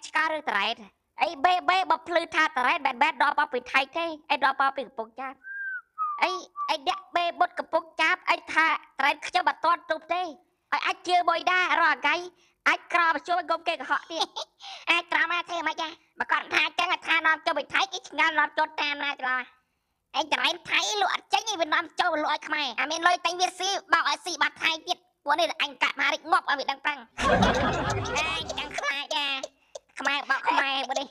ឆ្កោឬត្រែតអីបេបើភ្លឺថាត្រែតបែតដកមកពីថៃទេអីដកមកពីកំពង់ចាមអីដាក់បេបុតកំពង់ចាមអីថាត្រែតខ្ញុំអត់តន់ទប់ទេឲ្យអាចជឿបុយដែររកអាកៃអាចក្រមកជួយගុំគេកុហកទៀតអាចត្រង់មកធ្វើមិនចាបើគាត់ថាចឹងថានាំចូលពីថៃគេឆ្ងល់នាំចូលតាមណាច្រឡំអីត្រែតថៃលក់អត់ចេញឯងវានាំចូលលក់ឲ្យខ្មែរអាមានលុយតែងវាស៊ីបោកឲ្យស៊ីបាត់ថៃទៀតពួកនេះអញកាត់មករិចងាប់ឲ្យវាដឹងប៉ាំងអញចាំខ្លាចចាខ្មែរបោកខ្មែរបើនេះ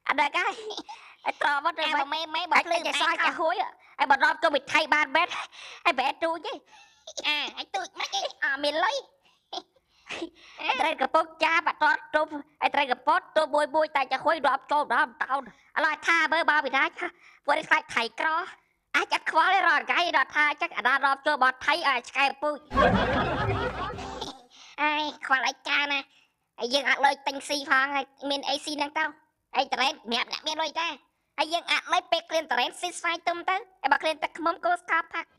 អត់ដឹងហើយឲ្យត្រមកទៅមេបើភ្លឺតែសោះចាហួយឲ្យបើនាំចូលពីថៃបានបែតឲ្យបែតទូចទេឲ្យទូចមិនអីមានលុយត្រែកកំពុកចាបាត់តទប់ឲ្យត្រែកកំពតទប់មួយតែចាហួយរាប់ចូលដល់តោនឥឡូវថាមើលបើពីណាពួកនេះខ្លាចថៃក្រអាចចាត់ខ្វល់រកកាយដល់ថាចាក់អាដារាប់ចូលបត់ថៃឲ្យឆ្កែពូជអើយខ្វល់ឲ្យចាណាហើយយើងអត់លុយទិញស៊ីផងហើយមានអីស៊ីហ្នឹងទៅហើយត្រែកម្នាក់អ្នកមានលុយតែហើយយើងអត់លុយពេលក្លៀនត្រែកស៊ីស្វាយទុំទៅហើយបើក្លៀនទឹកខ្មុំគោស្កាប់ផាក់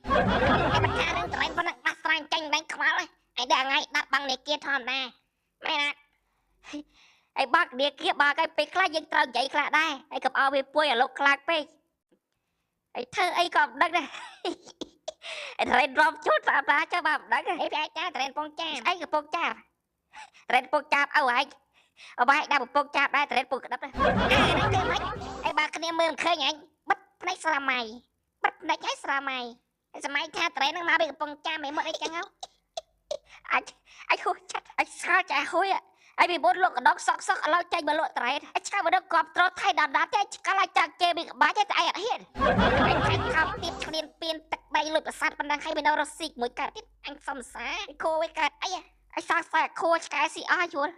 ហើយបើថានឹងត្រែកប៉ុណ្ណឹងបាត់ស្រាញ់ចាញ់ឡើងខ្វល់ហើយឯដល់ថ្ងៃដាក់បាំងនេគាធម្មតាមែនអត់ឯបាក់នេគាបាក់ឲ្យពេលខ្លះយើងត្រូវនិយាយខ្លះដែរហើយកុំឲ្យវាពួយឲ្យលោកខ្លាចពេកឯធ្វើអីក៏មិនដឹងដែរត្រែនរំជួតតាមតាចាំបើមិនដឹងឯប្រែចាត្រែនពងចាអីកំពងចាត្រែនពងចាអូឯងអបាយដាក់កំពងចាដែរត្រែនពងក្តឹបហ្នឹងគឺមិនឯបើគ្នាមើលមិនឃើញឯងបិទភ្នែកស្រាមៃបិទភ្នែកឲ្យស្រាមៃសម័យថាត្រែនហ្នឹងមកពីកំពងចាមិនមកអីចឹងហ៎អាចហួចចាត់អាចស្គាល់ចាហួយឲ្យពីបុតលក់កដកសក់ឥឡូវចេញមកលក់ត្រែតអាចឆ្កែមកដល់កប់ត្រថៃដល់តែឆ្កែឲ្យចាក់ជេពីក្បាច់តែឯងអត់ហ៊ានអញខាត់ខោទៀតឈ្លានពៀនទឹកដីលុយប្រសាទប៉ុណ្ណឹងឲ្យមានរស់ស៊ីមួយកើតទៀតអញសំសាគោឯកើតអីឲ្យសោះខ្សែខួឆ្កែស៊ីអស់យល់